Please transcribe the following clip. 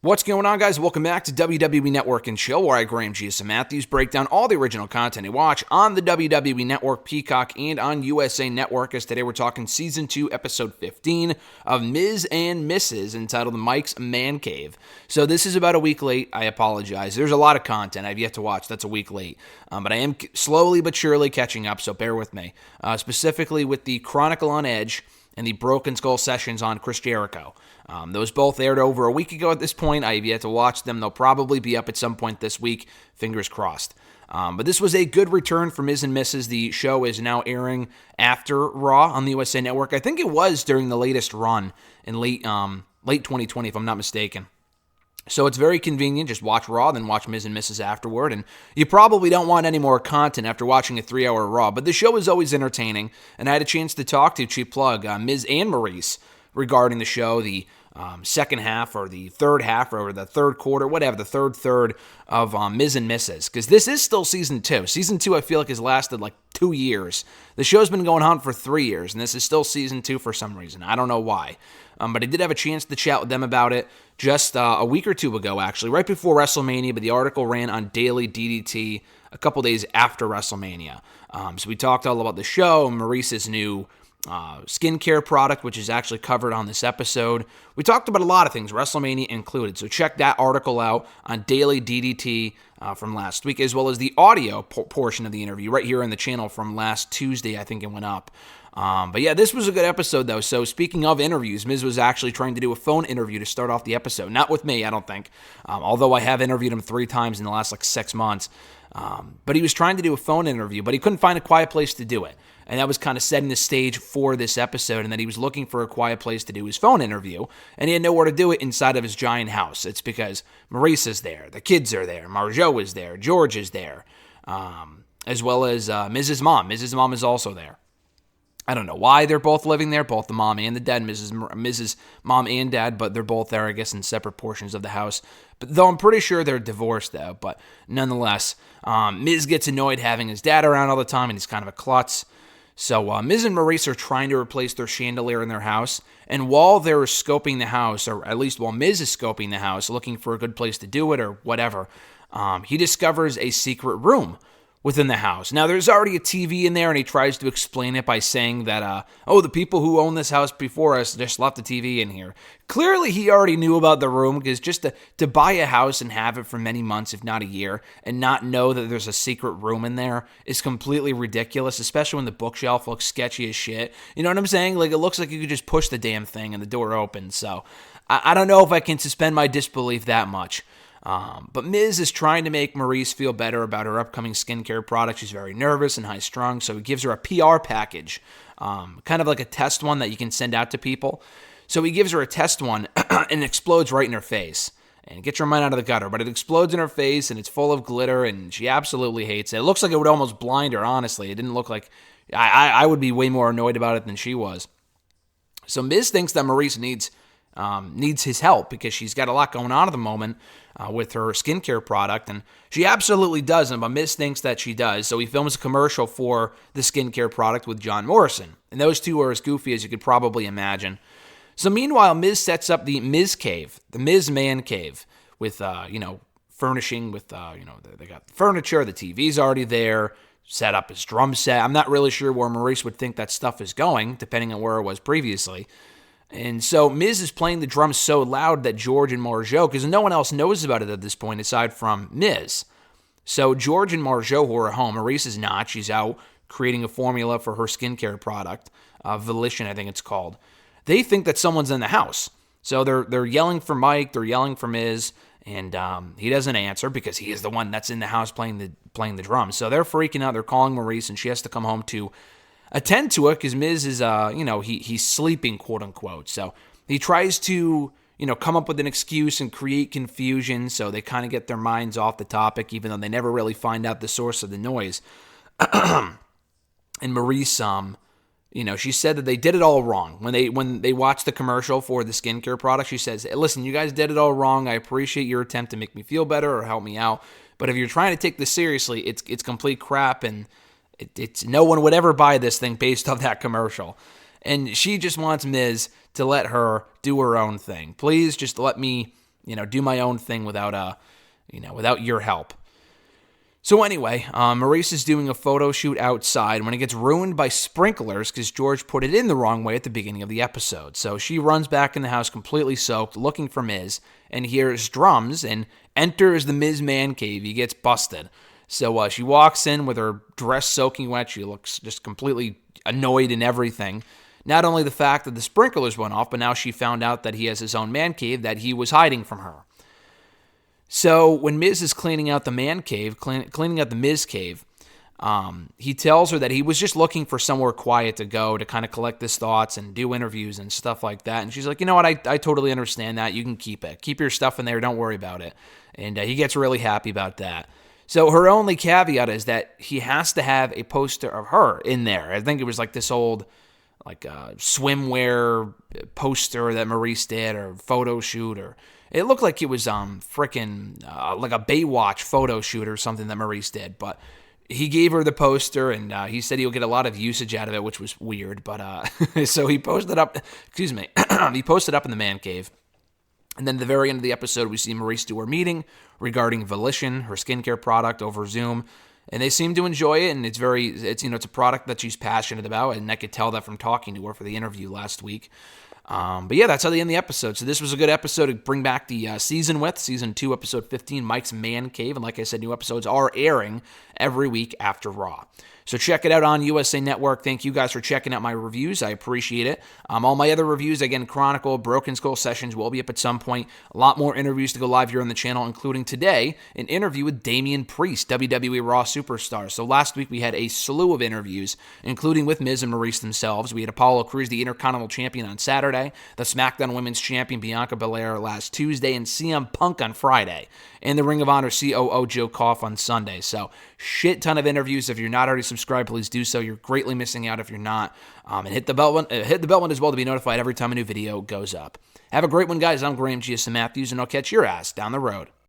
What's going on, guys? Welcome back to WWE Network and Chill, where I, Graham G.S. Matthews, break down all the original content you watch on the WWE Network, Peacock, and on USA Network, as today we're talking Season 2, Episode 15 of Miz and Mrs., entitled Mike's Man Cave. So this is about a week late. I apologize. There's a lot of content I've yet to watch that's a week late, but I am slowly but surely catching up, so bear with me, specifically with the Chronicle on Edge and the Broken Skull Sessions on Chris Jericho. Those both aired over a week ago at this point. I have yet to watch them. They'll probably be up at some point this week. Fingers crossed. But this was a good return for Miz and Mrs. The show is now airing after Raw on the USA Network. I think it was during the latest run in late 2020, if I'm not mistaken. So it's very convenient. Just watch Raw, then watch Miz and Mrs. afterward. And you probably don't want any more content after watching a 3-hour Raw. But the show is always entertaining. And I had a chance to talk to, cheap plug, Miz and Maurice regarding the show, the second half or the third half or the third quarter, whatever, the third of Miz and Mrs. Because this is still Season 2. Season 2, I feel like, has lasted like 2 years. The show's been going on for 3 years, and this is still Season 2 for some reason. I don't know why. But I did have a chance to chat with them about it just a week or two ago, actually, right before WrestleMania, but the article ran on Daily DDT a couple days after WrestleMania. So we talked all about the show, Maurice's new skincare product, which is actually covered on this episode. We talked about a lot of things, WrestleMania included, so check that article out on Daily DDT from last week, as well as the audio portion of the interview right here on the channel from last Tuesday. I think it went up. But yeah, this was a good episode, though. So speaking of interviews, Miz was actually trying to do a phone interview to start off the episode. Not with me, I don't think, although I have interviewed him 3 times in the last 6 months. But he was trying to do a phone interview, but he couldn't find a quiet place to do it. And that was kind of setting the stage for this episode, and that he was looking for a quiet place to do his phone interview, and he had nowhere to do it inside of his giant house. It's because Maurice is there, the kids are there, Marjo is there, George is there, as well as Mrs. Mom. Mrs. Mom is also there. I don't know why they're both living there, both the mom and the dad, Mrs. Mom and dad, but they're both there, I guess, in separate portions of the house. But though I'm pretty sure they're divorced, though. But nonetheless, Miz gets annoyed having his dad around all the time, and he's kind of a klutz. So Miz and Maurice are trying to replace their chandelier in their house, and while they're scoping the house, or at least while Miz is scoping the house, looking for a good place to do it or whatever, he discovers a secret room within the house. Now, there's already a TV in there, and he tries to explain it by saying that, the people who own this house before us just left the TV in here. Clearly, he already knew about the room, because just to buy a house and have it for many months, if not a year, and not know that there's a secret room in there is completely ridiculous, especially when the bookshelf looks sketchy as shit. You know what I'm saying? Like, it looks like you could just push the damn thing and the door opens. So, I don't know if I can suspend my disbelief that much. But Miz is trying to make Maurice feel better about her upcoming skincare product. She's very nervous and high-strung, so he gives her a PR package, kind of like a test one that you can send out to people. So he gives her a test one, and it explodes right in her face. And it gets her mind out of the gutter, but it explodes in her face, and it's full of glitter, and she absolutely hates it. It looks like it would almost blind her, honestly. It didn't look like... I would be way more annoyed about it than she was. So Miz thinks that Maurice needs his help, because she's got a lot going on at the moment with her skincare product, and she absolutely doesn't, but Miz thinks that she does, so he films a commercial for the skincare product with John Morrison, and those two are as goofy as you could probably imagine. So meanwhile, Miz sets up the Miz Cave, the Miz Man Cave, with, furnishing with, they got the furniture, the TV's already there, set up his drum set. I'm not really sure where Maurice would think that stuff is going, depending on where it was previously. And so Miz is playing the drums so loud that George and Marjo, because no one else knows about it at this point aside from Miz. So George and Marjo, who are at home, Maurice is not. She's out creating a formula for her skincare product, Volition, I think it's called. They think that someone's in the house. So they're yelling for Mike, they're yelling for Miz, and he doesn't answer because he is the one that's in the house playing the drums. So they're freaking out. They're calling Maurice, and she has to come home to attend to it because Miz is, he's sleeping, quote unquote. So he tries to, come up with an excuse and create confusion. So they kind of get their minds off the topic, even though they never really find out the source of the noise. And Maurice, she said that they did it all wrong. When they watched the commercial for the skincare product, she says, listen, you guys did it all wrong. I appreciate your attempt to make me feel better or help me out. But if you're trying to take this seriously, it's complete crap, and it's no one would ever buy this thing based off that commercial. And she just wants Miz to let her do her own thing. Please just let me do my own thing without your help. So anyway, Maurice is doing a photo shoot outside when it gets ruined by sprinklers because George put it in the wrong way at the beginning of the episode. So she runs back in the house completely soaked, looking for Miz, and hears drums and enters the Miz man cave. He gets busted. So she walks in with her dress soaking wet. She looks just completely annoyed and everything. Not only the fact that the sprinklers went off, but now she found out that he has his own man cave that he was hiding from her. So when Miz is cleaning out the man cave, cleaning out the Miz cave, he tells her that he was just looking for somewhere quiet to go to kind of collect his thoughts and do interviews and stuff like that. And she's like, you know what, I totally understand that. You can keep it. Keep your stuff in there. Don't worry about it. And he gets really happy about that. So her only caveat is that he has to have a poster of her in there. I think it was like this old swimwear poster that Maurice did, or photo shoot, or it looked like it was like a Baywatch photo shoot or something that Maurice did. But he gave her the poster, and he said he'll get a lot of usage out of it, which was weird. But so he posted up. He posted up in the man cave. And then at the very end of the episode, we see Maurice do her meeting regarding Volition, her skincare product, over Zoom. And they seem to enjoy it, and it's a product that she's passionate about, and I could tell that from talking to her for the interview last week. But yeah, that's how they end the episode. So this was a good episode to bring back the season with. Season 2, episode 15, Mike's Man Cave. And like I said, new episodes are airing every week after Raw. So check it out on USA Network. Thank you guys for checking out my reviews. I appreciate it. All my other reviews, again, Chronicle, Broken Skull Sessions will be up at some point. A lot more interviews to go live here on the channel, including today, an interview with Damian Priest, WWE Raw Superstar. So last week we had a slew of interviews, including with Miz and Maurice themselves. We had Apollo Crews, the Intercontinental Champion, on Saturday, the SmackDown Women's Champion Bianca Belair last Tuesday, and CM Punk on Friday, and the Ring of Honor COO Joe Koff on Sunday. So shit ton of interviews. If you're not already subscribed, please do so. You're greatly missing out if you're not. And hit the bell one as well to be notified every time a new video goes up. Have a great one, guys. I'm Graham G.S. Matthews, and I'll catch your ass down the road.